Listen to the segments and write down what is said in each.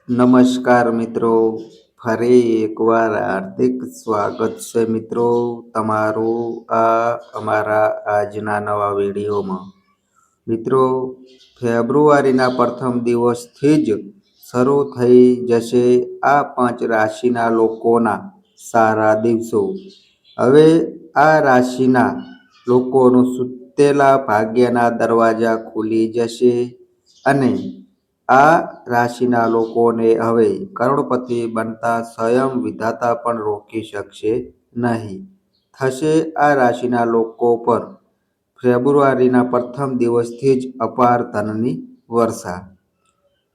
નમસ્કાર મિત્રો, ફરી એકવાર હાર્દિક સ્વાગત છે મિત્રો તમારું અમારા આજના નવા વિડીયોમાં. મિત્રો, ફેબ્રુઆરીના પ્રથમ દિવસથી જ શરૂ થઈ જશે આ 5 રાશિના લોકોના સારા દિવસો. હવે આ રાશિના લોકોનું સુતેલા ભાગ્યના દરવાજા ખુલી જશે અને આ રાશિના લોકોને હવે કરોડપતિ બનતા સ્વયં વિધાતા પણ રોકી શકશે નહીં. થશે આ રાશિના લોકો પર ફેબ્રુઆરીના પ્રથમ દિવસથી જ અપાર ધનની વર્ષા.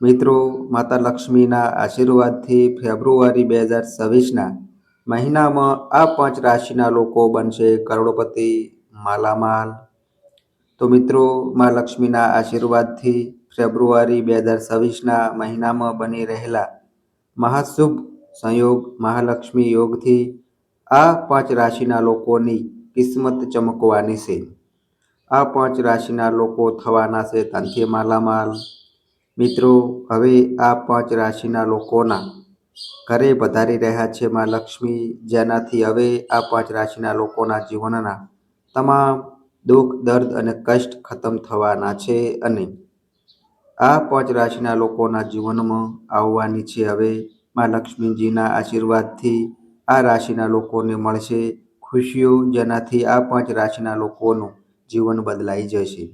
મિત્રો, માતા લક્ષ્મીના આશીર્વાદથી ફેબ્રુઆરી 2026ના મહિનામાં આ 5 રાશિના લોકો બનશે કરોડપતિ, માલામાલ. તો મિત્રો, મા લક્ષ્મીના આશીર્વાદથી ફેબ્રુઆરી 2026ના મહિનામાં બની રહેલા મહાશુભ સંયોગ મહાલક્ષ્મી યોગથી આ 5 રાશિના લોકોની કિસ્મત ચમકવાની છે. આ 5 રાશિના લોકો થવાના છે ધનથી માલામાલ. મિત્રો, હવે આ 5 રાશિના લોકોના ઘરે પધારી રહ્યા છે મા લક્ષ્મી, જેનાથી હવે આ 5 રાશિના લોકોના જીવનના તમામ દુઃખ, દર્દ અને કષ્ટ ખતમ થવાના છે અને આ 5 રાશિના લોકોના જીવનમાં આવવાની છે હવે મા લક્ષ્મીજીના આશીર્વાદથી આ રાશિના લોકોને મળશે ખુશીઓ, જેનાથી આ 5 રાશિના લોકોનું જીવન બદલાઈ જશે.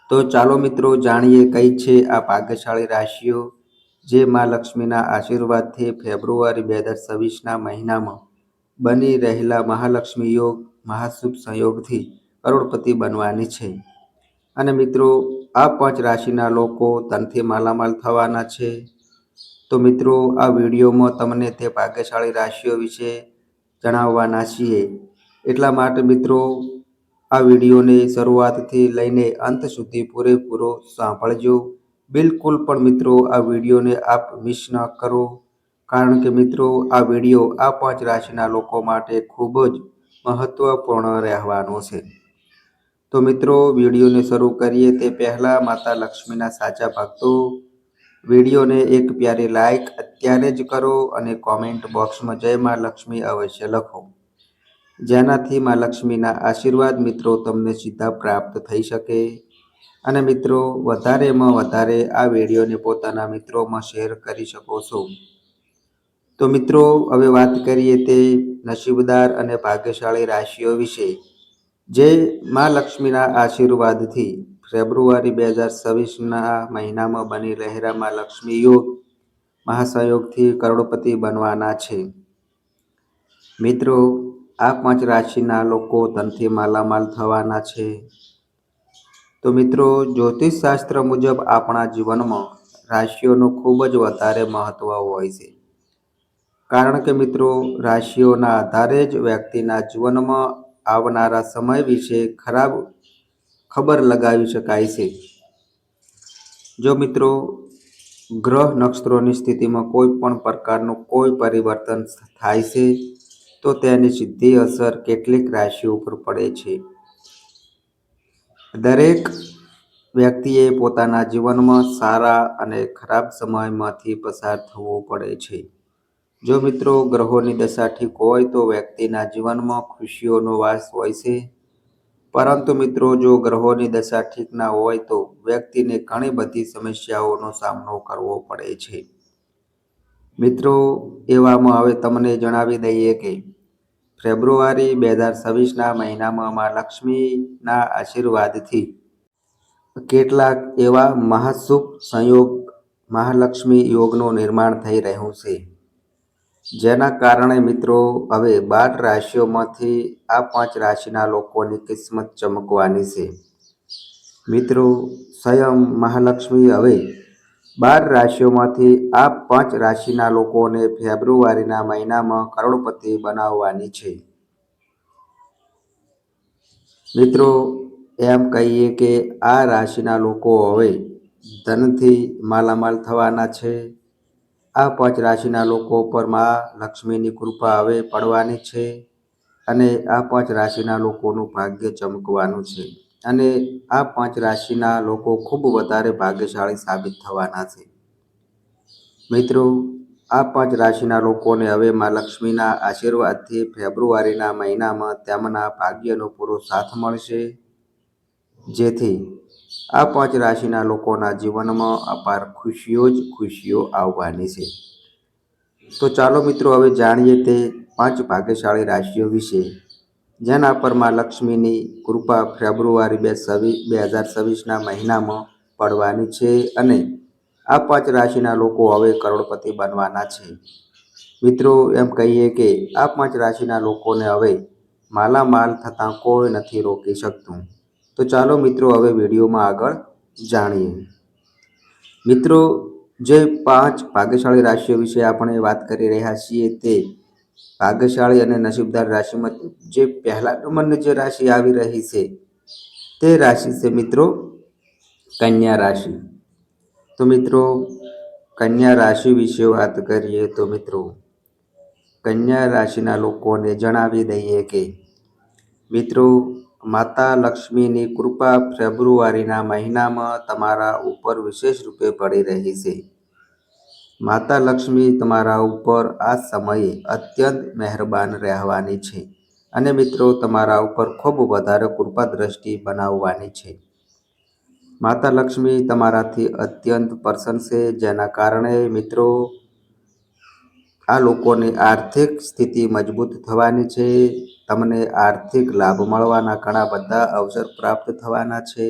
તો ચાલો મિત્રો જાણીએ કઈ છે આ ભાગ્યશાળી રાશિઓ જે મા લક્ષ્મીના આશીર્વાદથી ફેબ્રુઆરી 2026ના મહિનામાં બની રહેલા મહાલક્ષ્મી યોગ મહાશુભ સંયોગથી કરોડપતિ બનવાની છે. અને મિત્રો, આ 5 રાશિના લોકો ધનથી માલામાલ થવાના છે. તો મિત્રો, આ વિડીયોમાં તમને તે ભાગ્યશાળી રાશિઓ વિશે જણાવવાના છીએ. એટલા માટે મિત્રો, આ વિડીયોને શરૂઆતથી લઈને અંત સુધી પૂરેપૂરો સાંભળજો. બિલકુલ પણ મિત્રો આ વિડીયોને આપ મિસ ન કરો, કારણ કે મિત્રો આ વિડીયો આ 5 રાશિના લોકો માટે ખૂબ જ મહત્વપૂર્ણ રહેવાનો છે. તો મિત્રો, વિડીયોને શરૂ કરીએ તે પહેલાં માતા લક્ષ્મીના સાચા ભક્તો વિડીયોને એક પ્યારી લાઈક અત્યારે જ કરો અને કોમેન્ટ બોક્સમાં જય મા લક્ષ્મી અવશ્ય લખો, જેનાથી મા લક્ષ્મીના આશીર્વાદ મિત્રો તમને સીધા પ્રાપ્ત થઈ શકે. અને મિત્રો, વધારેમાં વધારે આ વિડીયોને પોતાના મિત્રોમાં શેર કરી શકો છો. તો મિત્રો, હવે વાત કરીએ તે નસીબદાર અને ભાગ્યશાળી રાશિઓ વિશે જે મા લક્ષ્મીના આશીર્વાદથી ફેબ્રુઆરી 2026ના મહિનામાં બની રહેલા મા લક્ષ્મી યોગ મહાસંયોગથી કરોડપતિ બનવાના છે. મિત્રો, આ 5 રાશિના લોકો ધનથી માલામાલ થવાના છે. તો મિત્રો, જ્યોતિષ શાસ્ત્ર મુજબ આપણા જીવનમાં રાશિઓનું ખૂબ જ વધારે મહત્વ હોય છે, કારણ કે મિત્રો રાશિઓના આધારે જ વ્યક્તિના જીવનમાં આવનારા સમય વિશે ખબર લગાવી શકાય છે. જો મિત્રો ગ્રહ નક્ષત્રોની સ્થિતિમાં કોઈ પણ પ્રકારનું કોઈ પરિવર્તન થાય છે તો તેની સીધી અસર કેટલીક રાશિઓ પર પડે છે. દરેક વ્યક્તિએ પોતાના જીવનમાં સારા અને ખરાબ સમયમાંથી પસાર થવું પડે છે. જો મિત્રો ગ્રહોની દશા ઠીક હોય તો વ્યક્તિના જીવનમાં ખુશીઓનો વાસ હોય છે, પરંતુ મિત્રો જો ગ્રહોની દશા ઠીક ના હોય તો વ્યક્તિને ઘણી બધી સમસ્યાઓનો સામનો કરવો પડે છે. મિત્રો, એવામાં હવે તમને જણાવી દઈએ કે ફેબ્રુઆરી 2026ના મહિનામાં મા લક્ષ્મીના આશીર્વાદથી કેટલાક એવા મહાશુભ સંયોગ મહાલક્ષ્મી યોગનું નિર્માણ થઈ રહ્યું છે, જેના કારણે મિત્રો હવે 12 રાશિઓમાંથી આ 5 રાશિના લોકોની કિસ્મત ચમકવાની છે. મિત્રો, સ્વયં મહાલક્ષ્મી હવે 12 રાશિઓમાંથી આ 5 રાશિના લોકોને ફેબ્રુઆરીના મહિનામાં કરોડપતિ બનાવવાની છે. મિત્રો, એમ કહીએ કે આ રાશિના લોકો હવે ધનથી માલામાલ થવાના છે. આ 5 રાશિના લોકો પર મા લક્ષ્મીની કૃપા હવે પડવાની છે અને આ 5 રાશિના લોકોનું ભાગ્ય ચમકવાનું છે અને આ 5 રાશિના લોકો ખૂબ વધારે ભાગ્યશાળી સાબિત થવાના છે. મિત્રો, આ 5 રાશિના લોકોને હવે માં લક્ષ્મીના આશીર્વાદથી ફેબ્રુઆરીના મહિનામાં તેમના ભાગ્યનો પૂરો સાથ મળશે, જેથી આ 5 રાશિના લોકોના જીવનમાં અપાર ખુશીઓ જ ખુશીઓ આવવાની છે. તો ચાલો મિત્રો, હવે જાણીએ તે 5 ભાગ્યશાળી રાશિઓ વિશે, જેના પર માં લક્ષ્મીની કૃપા ફેબ્રુઆરી 2026ના મહિનામાં પડવાની છે અને આ 5 રાશિના લોકો હવે કરોડપતિ બનવાના છે. મિત્રો, એમ કહીએ કે આ 5 રાશિના લોકોને હવે માલામાલ થતાં કોઈ નથી રોકી શકતું. તો ચાલો મિત્રો, હવે વિડીયોમાં આગળ જાણીએ. મિત્રો, જે 5 ભાગ્યશાળી રાશિઓ વિશે આપણે વાત કરી રહ્યા છીએ, તે ભાગ્યશાળી અને નસીબદાર રાશિમાં જે પહેલા નંબરની જે રાશિ આવી રહી છે, તે રાશિ છે મિત્રો કન્યા રાશિ. તો મિત્રો, કન્યા રાશિ વિશે વાત કરીએ તો મિત્રો, કન્યા રાશિના લોકોને જણાવી દઈએ કે મિત્રો, માતા લક્ષ્મીની કૃપા ફેબ્રુઆરીના મહિનામાં તમારા ઉપર વિશેષ રૂપે પડી રહી છે. માતા લક્ષ્મી તમારા ઉપર આ સમયે અત્યંત મહેરબાન રહેવાની છે અને મિત્રો, તમારા ઉપર ખૂબ વધારે કૃપા દ્રષ્ટિ બનાવવાની છે. માતા લક્ષ્મી તમારાથી અત્યંત પ્રસન્ન છે, જેના કારણે મિત્રો, આ લોકોની આર્થિક સ્થિતિ મજબૂત થવાની છે. તમને આર્થિક લાભ મળવાના ઘણા બધા અવસર પ્રાપ્ત થવાના છે.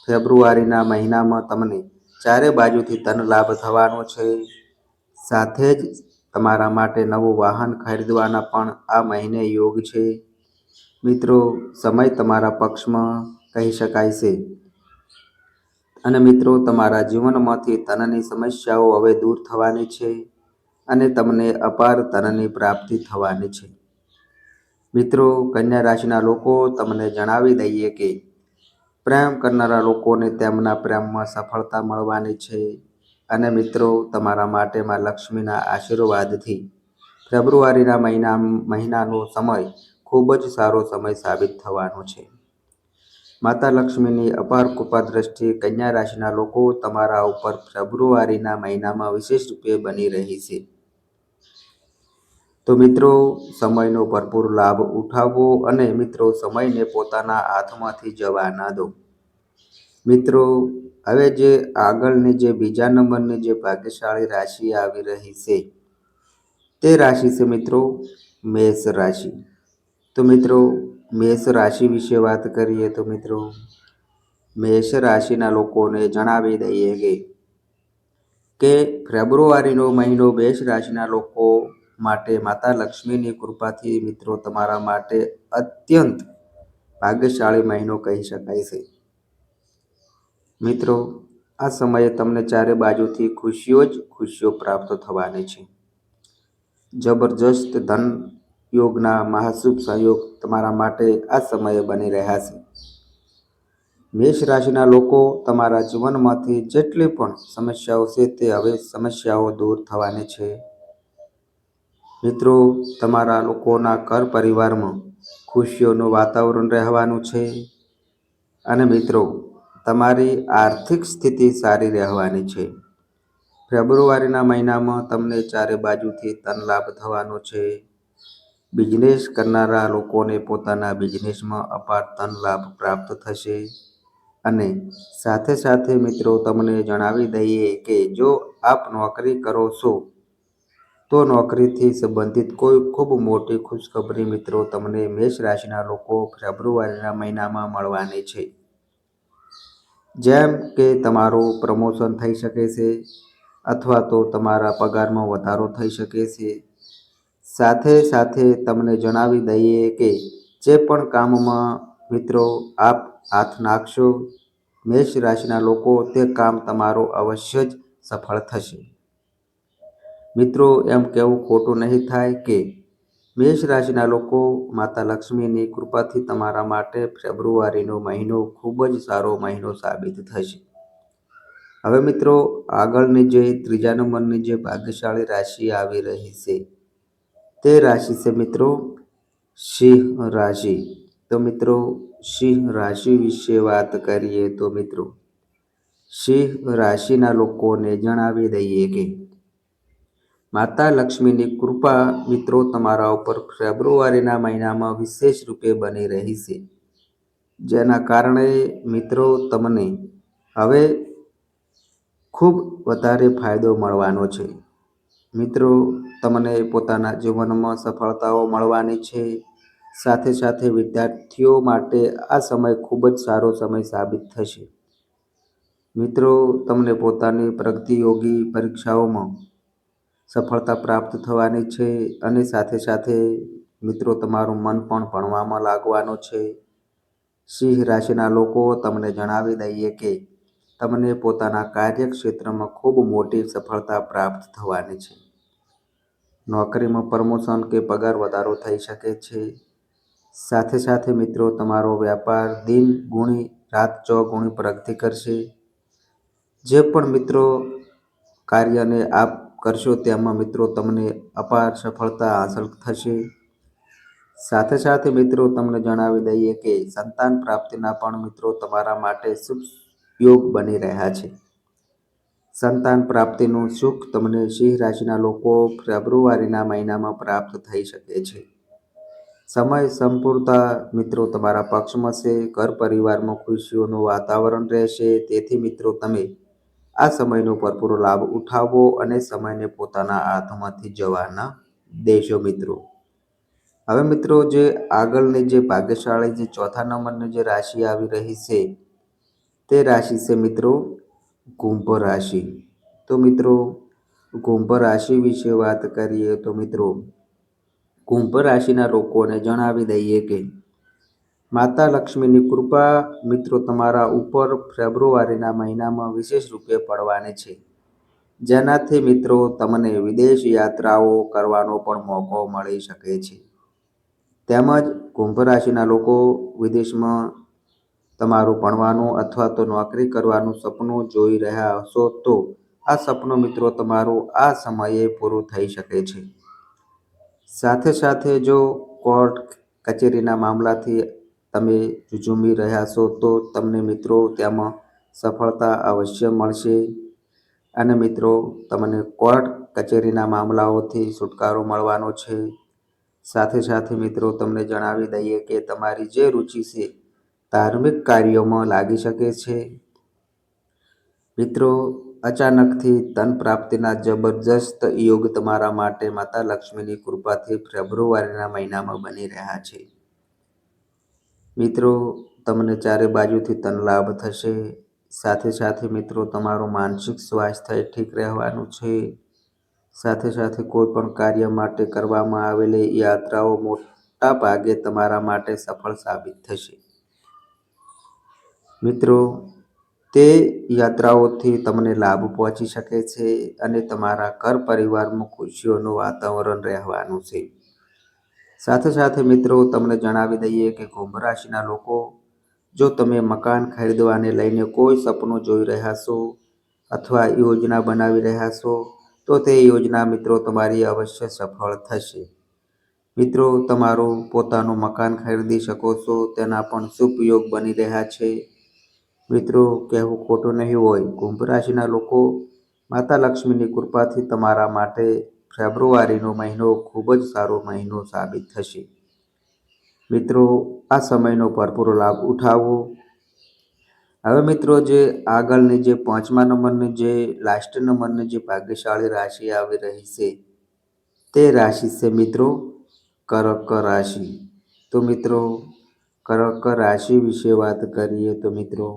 ફેબ્રુઆરીના મહિનામાં તમને ચારે બાજુથી ધન લાભ થવાનો છે. સાથે જ તમારા માટે નવું વાહન ખરીદવાના પણ આ મહિને યોગ છે. મિત્રો, સમય તમારા પક્ષમાં કહી શકાય છે અને મિત્રો, તમારા જીવનમાંથી ધનની સમસ્યાઓ હવે દૂર થવાની છે અને તમને અપાર ધનની પ્રાપ્તિ થવાની છે. મિત્રો, કન્યા રાશિના લોકો તમને જણાવી દઈએ કે પ્રેમ કરનારા લોકોને તેમના પ્રેમમાં સફળતા મળવાની છે અને મિત્રો, તમારા માટે માં લક્ષ્મીના આશીર્વાદથી ફેબ્રુઆરીના મહિનાનો સમય ખૂબ જ સારો સમય સાબિત થવાનો છે. માતા લક્ષ્મીની અપાર કૃપા દ્રષ્ટિ કન્યા રાશિના લોકો તમારા ઉપર ફેબ્રુઆરીના મહિનામાં વિશેષ રૂપે બની રહી છે. તો મિત્રો, સમયનો ભરપૂર લાભ ઉઠાવો અને મિત્રો, સમયને પોતાના હાથમાંથી જવા ના દો. મિત્રો, હવે જે આગળની જે બીજા નંબરની જે ભાગ્યશાળી રાશિ આવી રહી છે, તે રાશિ છે મિત્રો મેષ રાશિ. તો મિત્રો, મેષ રાશિ વિશે વાત કરીએ તો મિત્રો, મેષ રાશિના લોકોને જણાવી દઈએ કે ફેબ્રુઆરીનો મહિનો મેષ રાશિના લોકો માટે માતા લક્ષ્મીની કૃપાથી મિત્રો, તમારા માટે અત્યંત ભાગ્યશાળી મહિનો કહી શકાય છે. મિત્રો, આ સમયે તમને ચારે બાજુથી ખુશીઓ જ ખુશીઓ પ્રાપ્ત થવાની છે. જબરજસ્ત ધન યોગના મહાશુભ સહયોગ તમારા માટે આ સમયે બની રહ્યા છે. મેષ રાશિના લોકો તમારા જીવનમાંથી જેટલી પણ સમસ્યાઓ છે, તે હવે સમસ્યાઓ દૂર થવાની છે. મિત્રો, તમારા લોકોના ઘર પરિવારમાં ખુશીઓનું વાતાવરણ રહેવાનું છે અને મિત્રો, તમારી આર્થિક સ્થિતિ સારી રહેવાની છે. ફેબ્રુઆરીના મહિનામાં તમને ચારે બાજુથી ધન લાભ થવાનો છે. બિઝનેસ કરનારા લોકોને પોતાના બિઝનેસમાં અપાર ધન લાભ પ્રાપ્ત થશે અને સાથે સાથે મિત્રો, તમને જણાવી દઈએ કે જો આપ નોકરી કરો છો, તો નોકરીથી સંબંધિત કોઈ ખૂબ મોટી ખુશખબરી મિત્રો, તમને મેષ રાશિના લોકો ફેબ્રુઆરીના મહિનામાં મળવાની છે. જેમ કે તમારું પ્રમોશન થઈ શકે છે અથવા તો તમારા પગારમાં વધારો થઈ શકે છે. સાથે સાથે તમને જણાવી દઈએ કે જે પણ કામમાં મિત્રો આપ હાથ નાખશો, મેષ રાશિના લોકો, તે કામ તમારું અવશ્ય જ સફળ થશે. મિત્રો, એમ કહેવું ખોટું નહીં થાય કે મેષ રાશિના લોકો માતા લક્ષ્મીની કૃપાથી તમારા માટે ફેબ્રુઆરીનો મહિનો ખૂબ જ સારો મહિનો સાબિત થશે. હવે મિત્રો, આગળની જે ત્રીજા નંબરની જે ભાગ્યશાળી રાશિ આવી રહી છે, તે રાશિ છે મિત્રો સિંહ રાશિ. તો મિત્રો, સિંહ રાશિ વિશે વાત કરીએ તો મિત્રો, સિંહ રાશિના લોકોને જણાવી દઈએ કે માતા લક્ષ્મીની કૃપા મિત્રો તમારા ઉપર ફેબ્રુઆરીના મહિનામાં વિશેષ રૂપે બની રહી છે, જેના કારણે મિત્રો તમને હવે ખૂબ વધારે ફાયદો મળવાનો છે. મિત્રો તમને પોતાના જીવનમાં સફળતાઓ મળવાની છે. સાથે સાથે વિદ્યાર્થીઓ માટે આ સમય ખૂબ જ સારો સમય સાબિત થશે. મિત્રો તમને પોતાની પ્રગતિયોગી પરીક્ષાઓમાં સફળતા પ્રાપ્ત થવાની છે અને સાથે સાથે મિત્રો તમારું મન પણ ભણવામાં લાગવાનું છે. સિંહ રાશિના લોકો તમને જણાવી દઈએ કે તમને પોતાના કાર્યક્ષેત્રમાં ખૂબ મોટી સફળતા પ્રાપ્ત થવાની છે. નોકરીમાં પ્રમોશન કે પગાર વધારો થઈ શકે છે. સાથે સાથે મિત્રો તમારો વ્યાપાર દિન ગુણી રાત ચોગુણી પ્રગતિ કરશે. જે પણ મિત્રો કાર્યને આપ કરશો તેમાં મિત્રો તમને અપાર સફળતા હાંસલ થશે. સાથે સાથે મિત્રો તમને જણાવી દઈએ કે સંતાન પ્રાપ્તિના પણ મિત્રો તમારા માટે શુભ યોગ બની રહ્યા છે. સંતાન પ્રાપ્તિનું સુખ તમને સિંહ રાશિના લોકો ફેબ્રુઆરીના મહિનામાં પ્રાપ્ત થઈ શકે છે. સમય સંપૂર્ણતા મિત્રો તમારા પક્ષમાં છે. ઘર પરિવારમાં ખુશીઓનું વાતાવરણ રહેશે. તેથી મિત્રો તમે આ સમયનો ભરપૂર લાભ ઉઠાવો અને સમયને પોતાના હાથમાંથી જવા ન દેશો મિત્રો. હવે મિત્રો જે આગળની જે ભાગ્યશાળી જે ચોથા નંબરની જે રાશિ આવી રહી છે તે રાશિ છે મિત્રો કુંભ રાશિ. તો મિત્રો કુંભ રાશિ વિશે વાત કરીએ તો મિત્રો કુંભ રાશિના લોકોને જણાવી દઈએ કે માતા લક્ષ્મીની કૃપા મિત્રો તમારા ઉપર ફેબ્રુઆરીના મહિનામાં વિશેષ રૂપે પડવાની છે, જેનાથી મિત્રો તમને વિદેશ યાત્રાઓ કરવાનો પણ મોકો મળી શકે છે. તેમજ કુંભ રાશિના લોકો વિદેશમાં તમારું ભણવાનું અથવા તો નોકરી કરવાનું સપનું જોઈ રહ્યા હશો તો આ સપનું મિત્રો તમારું આ સમયે પૂરું થઈ શકે છે. સાથે સાથે જો કોર્ટ કચેરીના મામલાથી તમે ઝૂઝી રહ્યા છો તો તમને મિત્રો તેમાં સફળતા અવશ્ય મળશે અને મિત્રો તમને કોર્ટ કચેરીના મામલાઓથી છુટકારો મળવાનો છે. સાથે સાથે મિત્રો તમને જણાવી દઈએ કે તમારી જે રુચિ છે ધાર્મિક કાર્યોમાં લાગી શકે છે. મિત્રો અચાનકથી ધન પ્રાપ્તિના જબરજસ્ત યોગ તમારા માટે માતા લક્ષ્મીની કૃપાથી ફેબ્રુઆરીના મહિનામાં બની રહ્યા છે. મિત્રો તમને ચારે બાજુથી ધન લાભ થશે. સાથે સાથે મિત્રો તમારું માનસિક સ્વાસ્થ્ય ઠીક રહેવાનું છે. સાથે સાથે કોઈ પણ કાર્ય માટે કરવામાં આવેલી યાત્રાઓ મોટા ભાગે તમારા માટે સફળ સાબિત થશે. મિત્રો તે યાત્રાઓથી તમને લાભ પહોંચી શકે છે અને તમારા ઘર પરિવારમાં ખુશીઓનું વાતાવરણ રહેવાનું છે. સાથે સાથે મિત્રો તમને જણાવી દઈએ કે કુંભ રાશિના લોકો જો તમે મકાન ખરીદવાને લઈને કોઈ સપનું જોઈ રહ્યા છો અથવા યોજના બનાવી રહ્યા છો તો તે યોજના મિત્રો તમારી અવશ્ય સફળ થશે. મિત્રો તમારું પોતાનું મકાન ખરીદી શકો છો તેના પણ શુભ યોગ બની રહ્યા છે. મિત્રો કહેવું ખોટું નહીં હોય, કુંભ રાશિના લોકો માતા લક્ષ્મીની કૃપાથી તમારા માટે ફેબ્રુઆરીનો મહિનો ખૂબ જ સારો મહિનો સાબિત થશે. મિત્રો આ સમયનો ભરપૂર લાભ ઉઠાવો. હવે મિત્રો જે આગળની જે 5મા નંબરની જે લાસ્ટ નંબરની જે ભાગ્યશાળી રાશિ આવી રહી છે તે રાશિ છે મિત્રો કર્ક રાશિ. તો મિત્રો કર્ક રાશિ વિશે વાત કરીએ તો મિત્રો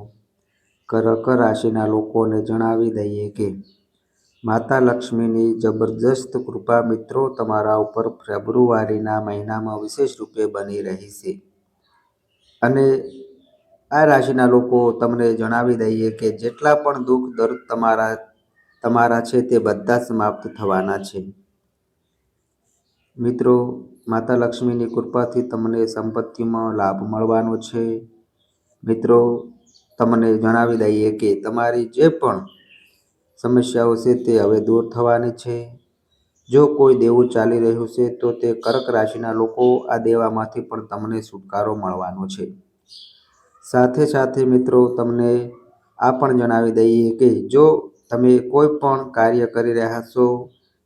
કર્ક રાશિના લોકોને જણાવી દઈએ કે માતા લક્ષ્મીની જબરજસ્ત કૃપા મિત્રો તમારા ઉપર ફેબ્રુઆરીના મહિનામાં વિશેષ રૂપે બની રહી છે અને આ રાશિના લોકો તમને જણાવી દઈએ કે જેટલા પણ દુઃખ દર્દ તમારા છે તે બધા સમાપ્ત થવાના છે. મિત્રો માતા લક્ષ્મીની કૃપાથી તમને સંપત્તિમાં લાભ મળવાનો છે. મિત્રો તમને જણાવી દઈએ કે તમારી જે પણ સમસ્યાઓ છે તે હવે દૂર થવાની છે. જો કોઈ દેવું ચાલી રહ્યું છે તો તે કર્ક રાશિના લોકો આ દેવામાંથી પણ તમને છુટકારો મળવાનો છે. સાથે સાથે મિત્રો તમને આ પણ જણાવી દઈએ કે જો તમે કોઈ પણ કાર્ય કરી રહ્યા છો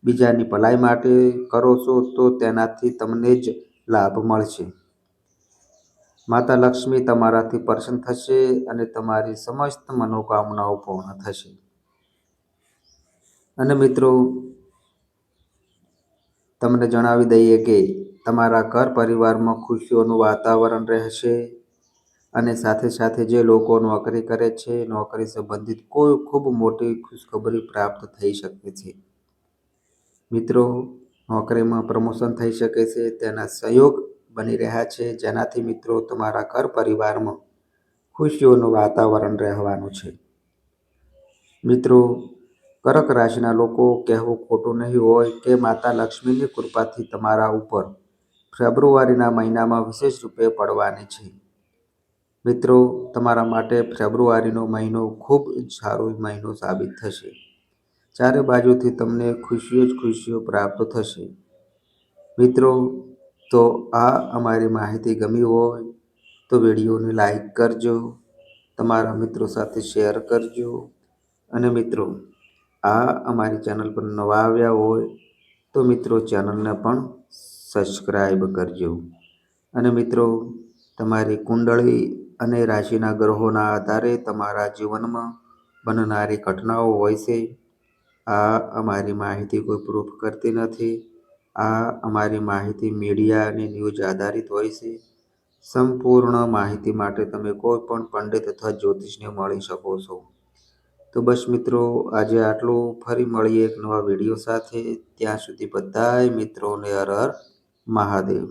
બીજાની ભલાઈ માટે કરો છો તો તેનાથી તમને જ લાભ મળશે. માતા લક્ષ્મી તમારાથી પ્રસન્ન થશે અને તમારી સમસ્ત મનોકામનાઓ પૂર્ણ થશે. અને મિત્રો, તમને જણાવી દઈએ કે તમારા ઘર પરિવારમાં ખુશીઓનું વાતાવરણ રહેશે અને સાથે સાથે જે લોકો નોકરી કરે છે, નોકરી સંબંધિત કોઈ ખૂબ મોટી ખુશખબરી પ્રાપ્ત થઈ શકે છે. મિત્રો, નોકરીમાં પ્રમોશન થઈ શકે છે, તેના સહયોગ બની રહ્યા છે, જેનાથી મિત્રો તમારા ઘર પરિવારમાં ખુશીઓનું વાતાવરણ રહેવાનું છે. મિત્રો, કર્ક રાશિના લોકો કહેવું ખોટું નહીં હોય કે માતા લક્ષ્મીની કૃપાથી તમારા ઉપર ફેબ્રુઆરીના મહિનામાં વિશેષ રૂપે પડવાની છે. મિત્રો, તમારા માટે ફેબ્રુઆરીનો મહિનો ખૂબ સારો મહિનો સાબિત થશે. ચારે બાજુથી તમને ખુશીઓ જ ખુશીઓ પ્રાપ્ત થશે. મિત્રો, તો આ અમારી માહિતી ગમી હોય તો વિડીયોને લાઈક કરજો, તમારા મિત્રો સાથે શેર કરજો અને મિત્રો, આ અમારી ચેનલ પર નવા આવ્યા હોય તો મિત્રો ચેનલને પણ સબસ્ક્રાઈબ કરજો. અને મિત્રો, તમારી કુંડળી અને રાશિના ગ્રહોના આધારે તમારા જીવનમાં બનનારી ઘટનાઓ હોય છે. આ અમારી માહિતી કોઈ પ્રૂફ કરતી નથી. આ અમારી માહિતી મીડિયા અને ન્યૂઝ આધારિત હોય છે. સંપૂર્ણ માહિતી માટે તમે કોઈ પણ પંડિત અથવા જ્યોતિષને મળી શકો છો. તો બસ મિત્રો, આજે આટલું. ફરી મળીએ એક નવા વિડીયો સાથે. ત્યાં સુધી બધાય મિત્રોને હર હર મહાદેવ.